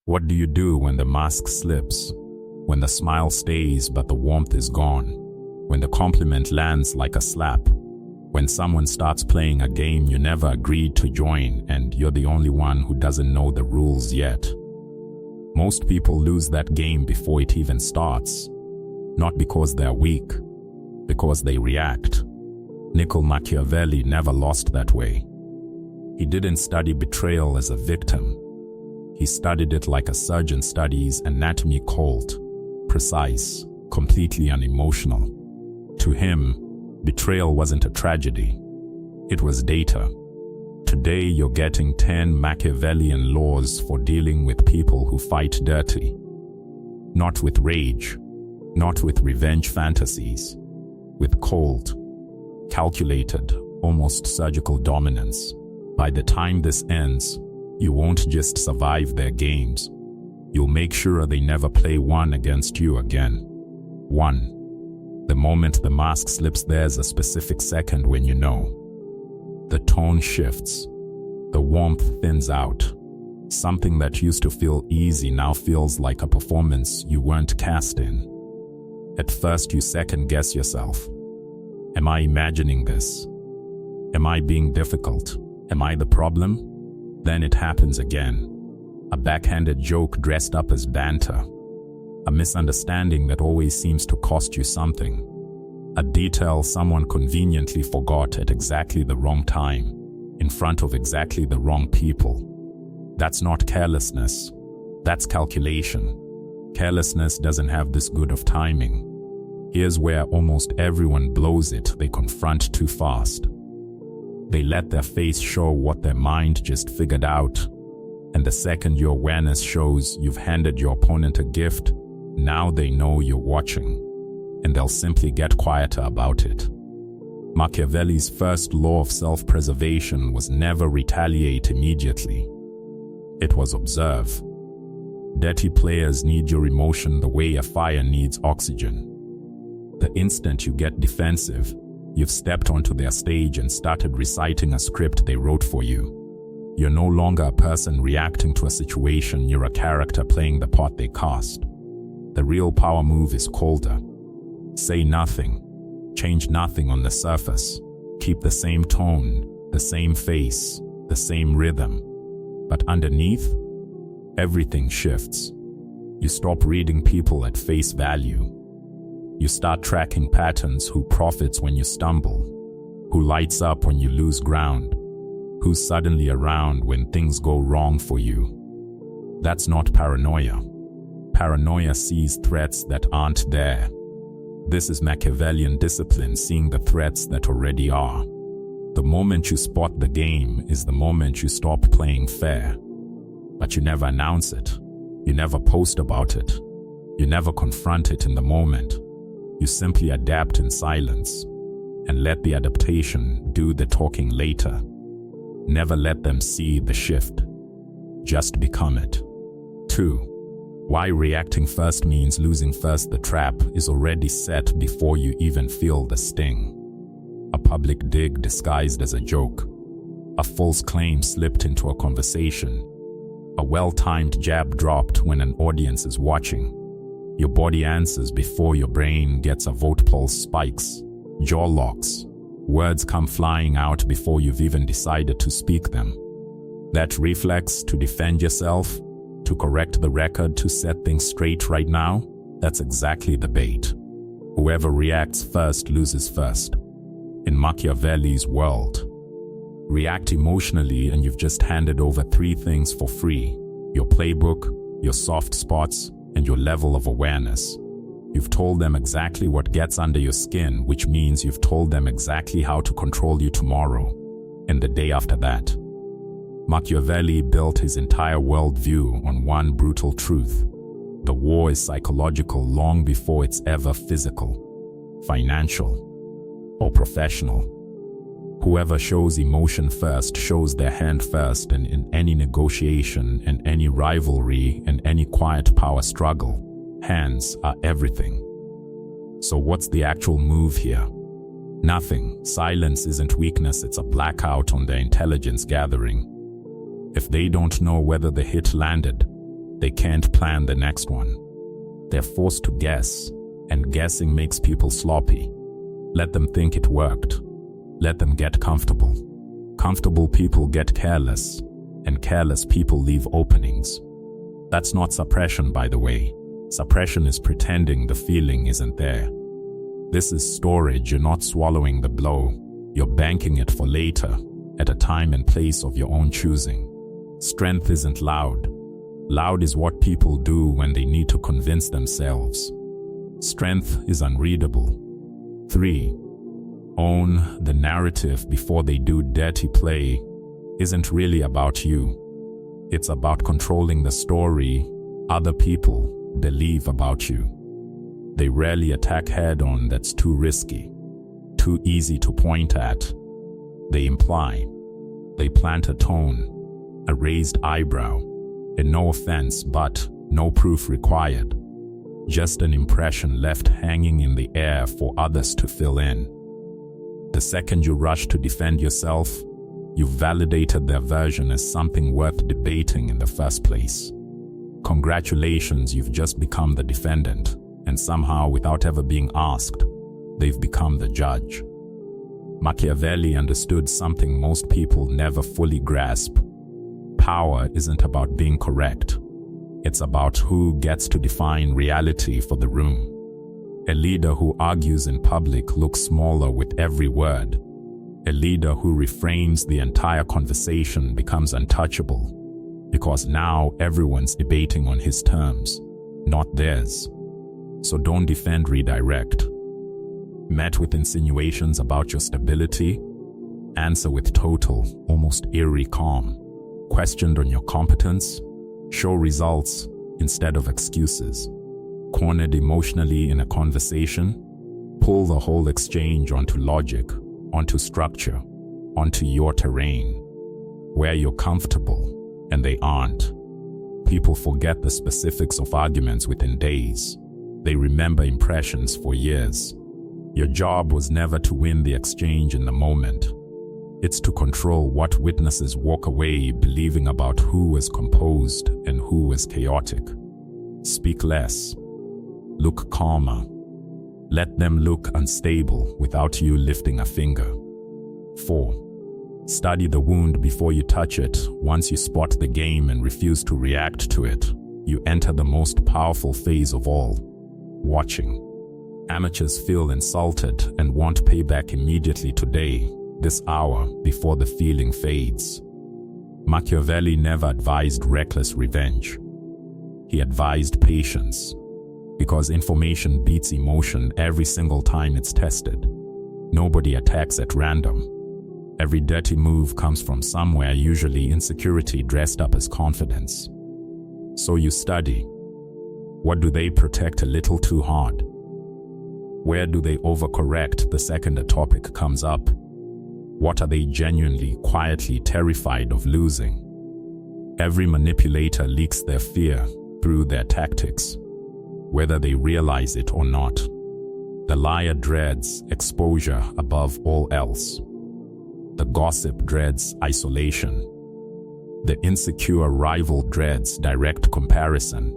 What do you do when the mask slips? When the smile stays but the warmth is gone? When the compliment lands like a slap? When someone starts playing a game you never agreed to join and you're the only one who doesn't know the rules yet? Most people lose that game before it even starts. Not because they're weak, because they react. Niccolò Machiavelli never lost that way. He didn't study betrayal as a victim. He studied it like a surgeon studies anatomy, cold, precise, completely unemotional. To him, betrayal wasn't a tragedy. It was data. Today you're getting 10 Machiavellian laws for dealing with people who fight dirty. Not with rage, not with revenge fantasies, with cold, calculated, almost surgical dominance. By the time this ends, you won't just survive their games. You'll make sure they never play one against you again. 1. The moment the mask slips, there's a specific second when you know. The tone shifts. The warmth thins out. Something that used to feel easy now feels like a performance you weren't cast in. At first you second-guess yourself. Am I imagining this? Am I being difficult? Am I the problem? Then it happens again. A backhanded joke dressed up as banter. A misunderstanding that always seems to cost you something. A detail someone conveniently forgot at exactly the wrong time, in front of exactly the wrong people. That's not carelessness. That's calculation. Carelessness doesn't have this good of timing. Here's where almost everyone blows it. They confront too fast. They let their face show what their mind just figured out. And the second your awareness shows you've handed your opponent a gift, now they know you're watching. And they'll simply get quieter about it. Machiavelli's first law of self-preservation was never retaliate immediately. It was observe. Dirty players need your emotion the way a fire needs oxygen. The instant you get defensive, you've stepped onto their stage and started reciting a script they wrote for you. You're no longer a person reacting to a situation, you're a character playing the part they cast. The real power move is colder. Say nothing. Change nothing on the surface. Keep the same tone, the same face, the same rhythm. But underneath, everything shifts. You stop reading people at face value. You start tracking patterns: who profits when you stumble, who lights up when you lose ground, who's suddenly around when things go wrong for you. That's not paranoia. Paranoia sees threats that aren't there. This is Machiavellian discipline, seeing the threats that already are. The moment you spot the game is the moment you stop playing fair. But you never announce it. You never post about it. You never confront it in the moment. You simply adapt in silence and let the adaptation do the talking later. Never let them see the shift. Just become it. 2. Why reacting first means losing first. The trap is already set before you even feel the sting. A public dig disguised as a joke. A false claim slipped into a conversation. A well-timed jab dropped when an audience is watching. Your body answers before your brain gets a vote. Pulse spikes, jaw locks. Words come flying out before you've even decided to speak them. That reflex to defend yourself, to correct the record, to set things straight right now, that's exactly the bait. Whoever reacts first loses first. In Machiavelli's world, react emotionally and you've just handed over 3 things for free: your playbook, your soft spots, and your level of awareness. You've told them exactly what gets under your skin, which means you've told them exactly how to control you tomorrow and the day after that. Machiavelli built his entire worldview on one brutal truth: the war is psychological long before it's ever physical, financial, or professional. Whoever shows emotion first shows their hand first, and in any negotiation and any rivalry and any quiet power struggle, hands are everything. So what's the actual move here? Nothing. Silence isn't weakness, it's a blackout on their intelligence gathering. If they don't know whether the hit landed, They can't plan the next one. They're forced to guess, and guessing makes people sloppy. Let them think it worked. Let them get comfortable. Comfortable people get careless, and careless people leave openings. That's not suppression, by the way. Suppression is pretending the feeling isn't there. This is storage. You're not swallowing the blow. You're banking it for later, at a time and place of your own choosing. Strength isn't loud. Loud is what people do when they need to convince themselves. Strength is unreadable. 3. Own the narrative before they do. Dirty play isn't really about you. It's about controlling the story other people believe about you. They rarely attack head-on. That's too risky, too easy to point at. They imply. They plant a tone, a raised eyebrow, and no offense but no proof required. Just an impression left hanging in the air for others to fill in. The second you rush to defend yourself, you've validated their version as something worth debating in the first place. Congratulations, you've just become the defendant, and somehow, without ever being asked, they've become the judge. Machiavelli understood something most people never fully grasp. Power isn't about being correct. It's about who gets to define reality for the room. A leader who argues in public looks smaller with every word. A leader who reframes the entire conversation becomes untouchable, because now everyone's debating on his terms, not theirs. So don't defend, redirect. Met with insinuations about your stability? Answer with total, almost eerie calm. Questioned on your competence? Show results instead of excuses. Cornered emotionally in a conversation? Pull the whole exchange onto logic, onto structure, onto your terrain, where you're comfortable and they aren't. People forget the specifics of arguments within days. They remember impressions for years. Your job was never to win the exchange in the moment. It's to control what witnesses walk away believing about who was composed and who was chaotic. Speak less. Look calmer. Let them look unstable without you lifting a finger. 4. Study the wound before you touch it. Once you spot the game and refuse to react to it, you enter the most powerful phase of all: watching. Amateurs feel insulted and want payback immediately, today, this hour, before the feeling fades. Machiavelli never advised reckless revenge. He advised patience, because information beats emotion every single time it's tested. Nobody attacks at random. Every dirty move comes from somewhere, usually insecurity dressed up as confidence. So you study. What do they protect a little too hard? Where do they overcorrect the second a topic comes up? What are they genuinely, quietly terrified of losing? Every manipulator leaks their fear through their tactics, whether they realize it or not. The liar dreads exposure above all else. The gossip dreads isolation. The insecure rival dreads direct comparison,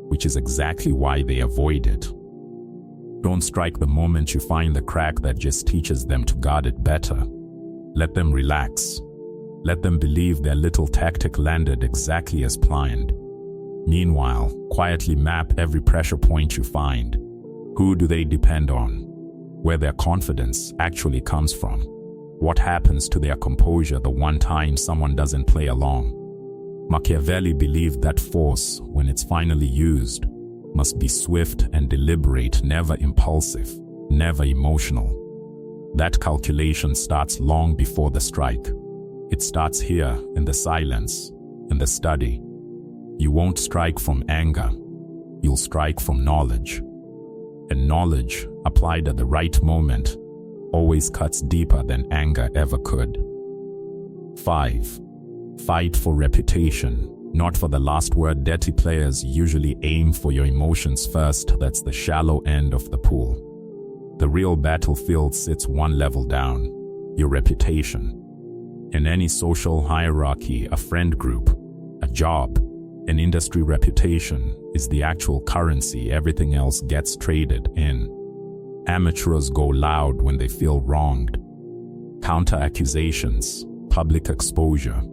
which is exactly why they avoid it. Don't strike the moment you find the crack. That just teaches them to guard it better. Let them relax. Let them believe their little tactic landed exactly as planned. Meanwhile, quietly map every pressure point you find. Who do they depend on? Where their confidence actually comes from? What happens to their composure the one time someone doesn't play along? Machiavelli believed that force, when it's finally used, must be swift and deliberate, never impulsive, never emotional. That calculation starts long before the strike. It starts here, in the silence, in the study. You won't strike from anger. You'll strike from knowledge. And knowledge, applied at the right moment, always cuts deeper than anger ever could. 5. Fight for reputation, not for the last word. Dirty players usually aim for your emotions first. That's the shallow end of the pool. The real battlefield sits one level down: your reputation. In any social hierarchy, a friend group, a job, An industry reputation is the actual currency everything else gets traded in. Amateurs go loud when they feel wronged. Counter-accusations, public exposure,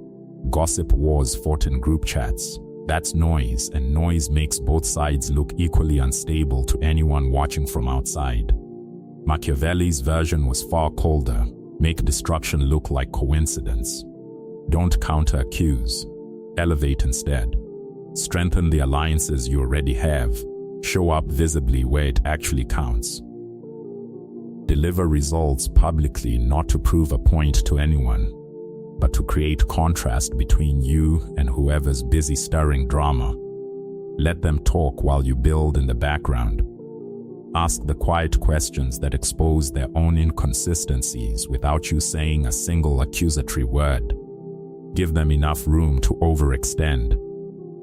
gossip wars fought in group chats. That's noise, and noise makes both sides look equally unstable to anyone watching from outside. Machiavelli's version was far colder. Make destruction look like coincidence. Don't counter-accuse. Elevate instead. Strengthen the alliances you already have. Show up visibly where it actually counts. Deliver results publicly, not to prove a point to anyone, but to create contrast between you and whoever's busy stirring drama. Let them talk while you build in the background. Ask the quiet questions that expose their own inconsistencies without you saying a single accusatory word. Give them enough room to overextend,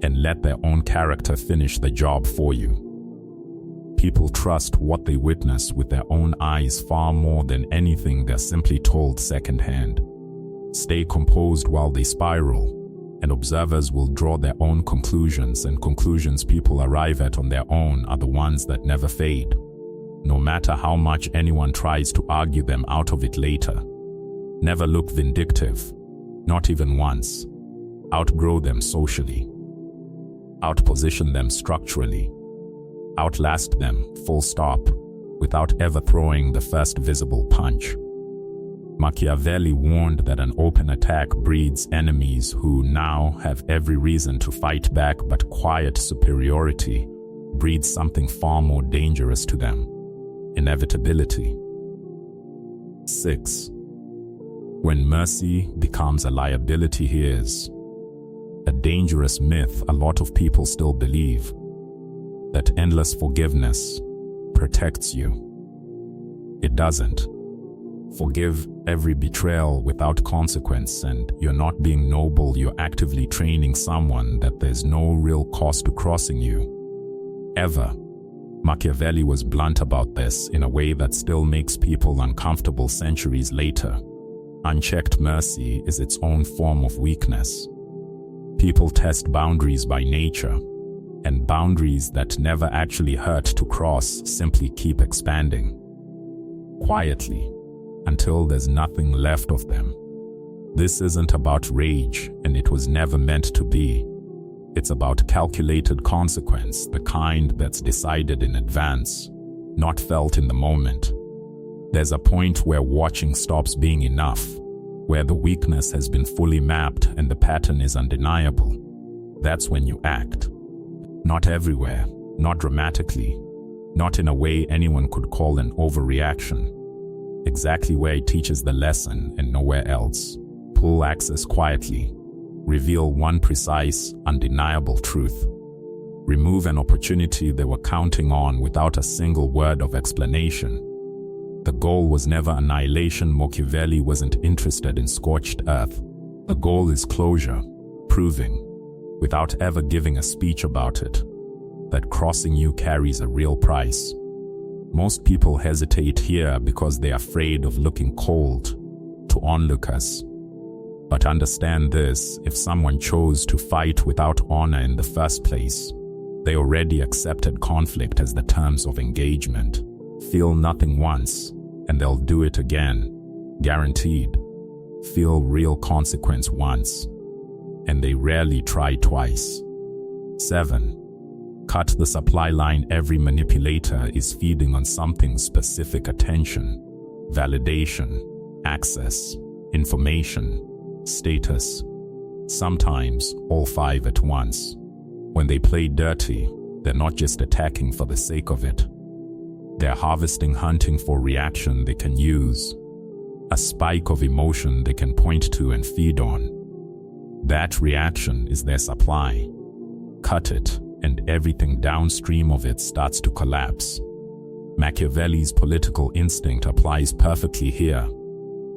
and let their own character finish the job for you. People trust what they witness with their own eyes far more than anything they're simply told secondhand. Stay composed while they spiral, and observers will draw their own conclusions, and conclusions people arrive at on their own are the ones that never fade, no matter how much anyone tries to argue them out of it later. Never look vindictive, not even once. Outgrow them socially. Outposition them structurally. Outlast them, full stop, without ever throwing the first visible punch. Machiavelli warned that an open attack breeds enemies who now have every reason to fight back, but quiet superiority breeds something far more dangerous to them: inevitability. 6. When mercy becomes a liability, here's a dangerous myth a lot of people still believe: that endless forgiveness protects you. It doesn't. Forgive every betrayal without consequence, and you're not being noble, you're actively training someone that there's no real cost to crossing you. Ever. Machiavelli was blunt about this in a way that still makes people uncomfortable centuries later. Unchecked mercy is its own form of weakness. People test boundaries by nature, and boundaries that never actually hurt to cross simply keep expanding. Quietly, until there's nothing left of them. This isn't about rage, and it was never meant to be. It's about calculated consequence, the kind that's decided in advance, not felt in the moment. There's a point where watching stops being enough, where the weakness has been fully mapped and the pattern is undeniable. That's when you act. Not everywhere, not dramatically, not in a way anyone could call an overreaction. Exactly where it teaches the lesson and nowhere else. Pull axes quietly. Reveal one precise, undeniable truth. Remove an opportunity they were counting on without a single word of explanation. The goal was never annihilation. Machiavelli wasn't interested in scorched earth. The goal is closure, proving, without ever giving a speech about it, that crossing you carries a real price. Most people hesitate here because they're afraid of looking cold to onlookers. But understand this: if someone chose to fight without honor in the first place, they already accepted conflict as the terms of engagement. Feel nothing once, and they'll do it again, guaranteed. Feel real consequence once, and they rarely try twice. 7. Cut the supply line. Every manipulator is feeding on something specific: attention, validation, access, information, status. Sometimes all 5 at once. When they play dirty, they're not just attacking for the sake of it. They're harvesting, hunting for reaction they can use, a spike of emotion they can point to and feed on. That reaction is their supply. Cut it, and everything downstream of it starts to collapse. Machiavelli's political instinct applies perfectly here.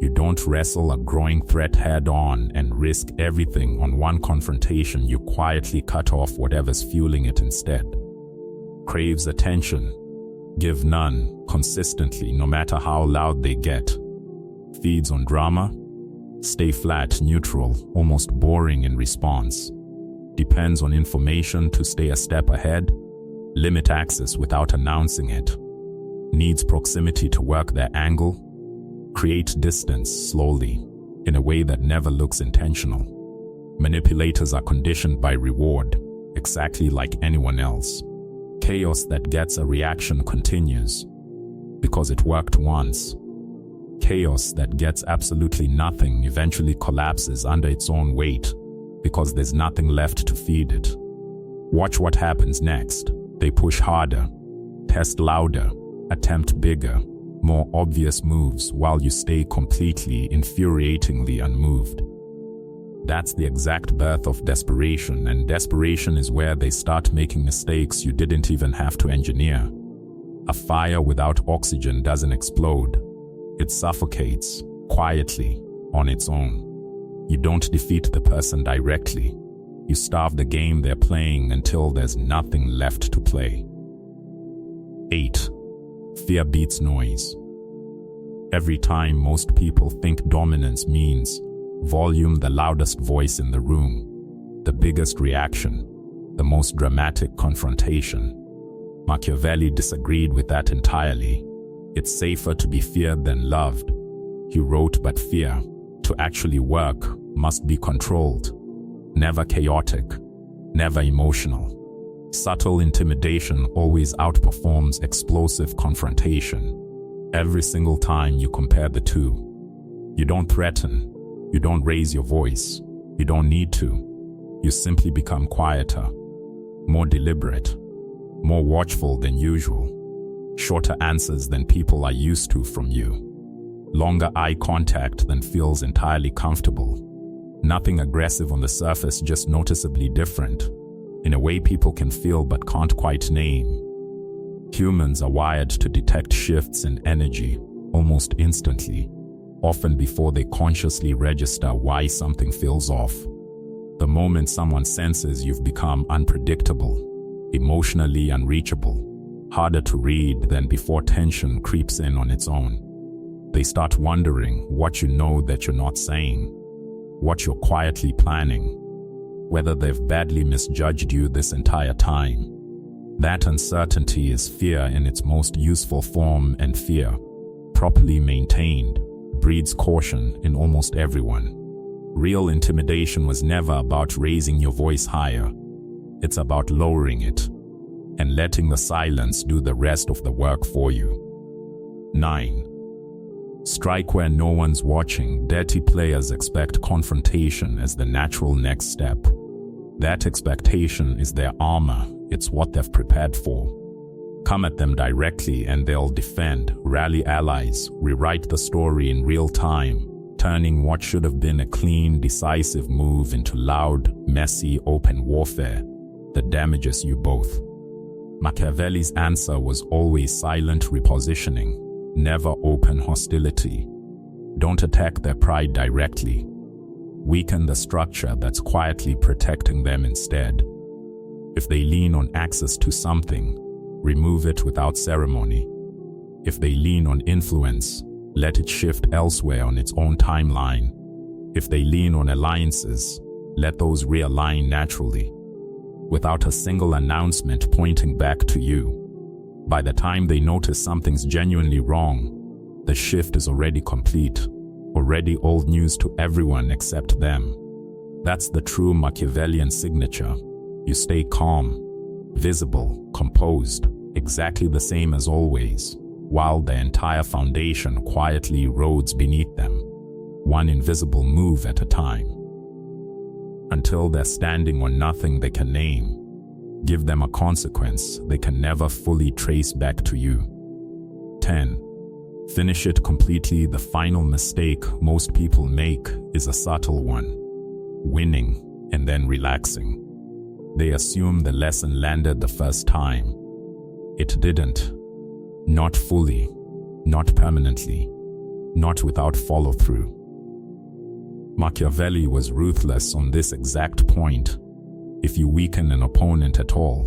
You don't wrestle a growing threat head-on and risk everything on one confrontation. You quietly cut off whatever's fueling it instead. Craves attention. Give none, consistently, no matter how loud they get. Feeds on drama. Stay flat, neutral, almost boring in response. depends on information to stay a step ahead, limit access without announcing it, needs proximity to work their angle, create distance slowly, in a way that never looks intentional. Manipulators are conditioned by reward, exactly like anyone else. Chaos that gets a reaction continues, because it worked once. Chaos that gets absolutely nothing eventually collapses under its own weight, because there's nothing left to feed it. Watch what happens next. They push harder, test louder, attempt bigger, more obvious moves while you stay completely, infuriatingly unmoved. That's the exact birth of desperation, and desperation is where they start making mistakes you didn't even have to engineer. A fire without oxygen doesn't explode. It suffocates, quietly, on its own. You don't defeat the person directly. You starve the game they're playing until there's nothing left to play. 8. Fear beats noise. Every time most people think dominance means volume, the loudest voice in the room, the biggest reaction, the most dramatic confrontation. Machiavelli disagreed with that entirely. It's safer to be feared than loved. He wrote, but fear, to actually work, must be controlled. Never chaotic, never emotional. Subtle intimidation always outperforms explosive confrontation. Every single time you compare the two. You don't threaten. You don't raise your voice. You don't need to. You simply become quieter, more deliberate, more watchful than usual. Shorter answers than people are used to from you. Longer eye contact than feels entirely comfortable. Nothing aggressive on the surface, just noticeably different, in a way people can feel but can't quite name. Humans are wired to detect shifts in energy almost instantly, often before they consciously register why something feels off. The moment someone senses you've become unpredictable, emotionally unreachable, harder to read than before tension creeps in on its own, they start wondering what you know that you're not saying, what you're quietly planning, whether they've badly misjudged you this entire time. That uncertainty is fear in its most useful form, and fear, properly maintained, breeds caution in almost everyone. Real intimidation was never about raising your voice higher. It's about lowering it and letting the silence do the rest of the work for you. 9. Strike where no one's watching. Dirty players expect confrontation as the natural next step. That expectation is their armor. It's what they've prepared for. Come at them directly and they'll defend, rally allies, rewrite the story in real time, turning what should have been a clean, decisive move into loud, messy, open warfare that damages you both. Machiavelli's answer was always silent repositioning, never open hostility. Don't attack their pride directly. Weaken the structure that's quietly protecting them instead. If they lean on access to something, remove it without ceremony. If they lean on influence, let it shift elsewhere on its own timeline. If they lean on alliances, let those realign naturally, without a single announcement pointing back to you. By the time they notice something's genuinely wrong, the shift is already complete, already old news to everyone except them. That's the true Machiavellian signature. You stay calm, visible, composed, exactly the same as always, while the entire foundation quietly erodes beneath them, one invisible move at a time. Until they're standing on nothing they can name, give them a consequence they can never fully trace back to you. 10. Finish it completely. The final mistake most people make is a subtle one: winning and then relaxing. They assume the lesson landed the first time. It didn't. Not fully, not permanently, not without follow-through. Machiavelli was ruthless on this exact point. If you weaken an opponent at all,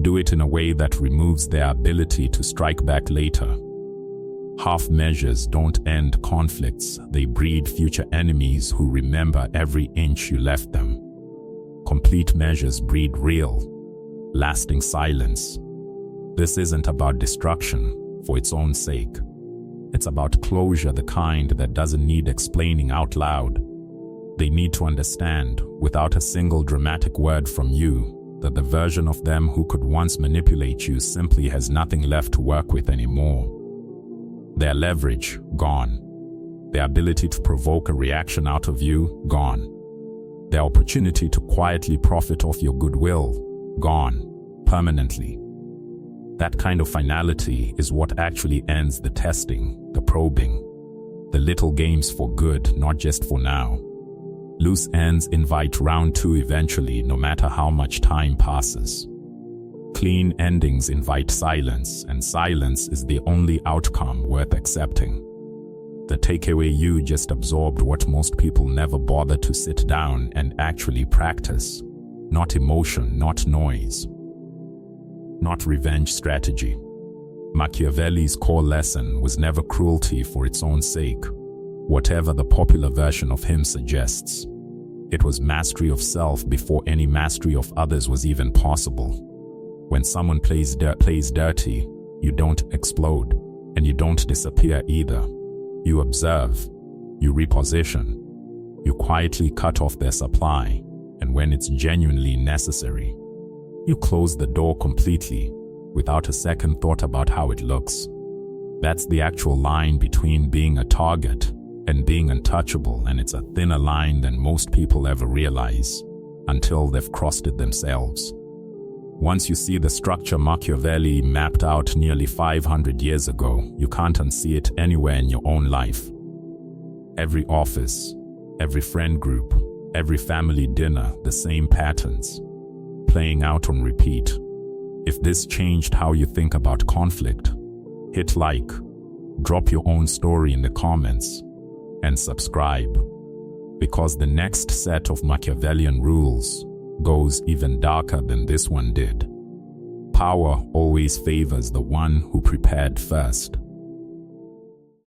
do it in a way that removes their ability to strike back later. Half measures don't end conflicts, they breed future enemies who remember every inch you left them. Incomplete measures breed real, lasting silence. This isn't about destruction for its own sake. It's about closure, the kind that doesn't need explaining out loud. They need to understand, without a single dramatic word from you, that the version of them who could once manipulate you simply has nothing left to work with anymore. Their leverage, gone. Their ability to provoke a reaction out of you, gone. Their opportunity to quietly profit off your goodwill, gone, permanently. That kind of finality is what actually ends the testing, the probing, the little games for good, not just for now. Loose ends invite round two eventually, no matter how much time passes. Clean endings invite silence, and silence is the only outcome worth accepting. The takeaway: you just absorbed what most people never bother to sit down and actually practice. Not emotion, not noise, not revenge strategy. Machiavelli's core lesson was never cruelty for its own sake, whatever the popular version of him suggests. It was mastery of self before any mastery of others was even possible. When someone plays dirty, you don't explode, and you don't disappear either. You observe, you reposition, you quietly cut off their supply, and when it's genuinely necessary, you close the door completely, without a second thought about how it looks. That's the actual line between being a target and being untouchable, and it's a thinner line than most people ever realize, until they've crossed it themselves. Once you see the structure Machiavelli mapped out nearly 500 years ago, you can't unsee it anywhere in your own life. Every office, every friend group, every family dinner, the same patterns, playing out on repeat. If this changed how you think about conflict, hit like, drop your own story in the comments, and subscribe, because the next set of Machiavellian rules goes even darker than this one did. Power always favors the one who prepared first.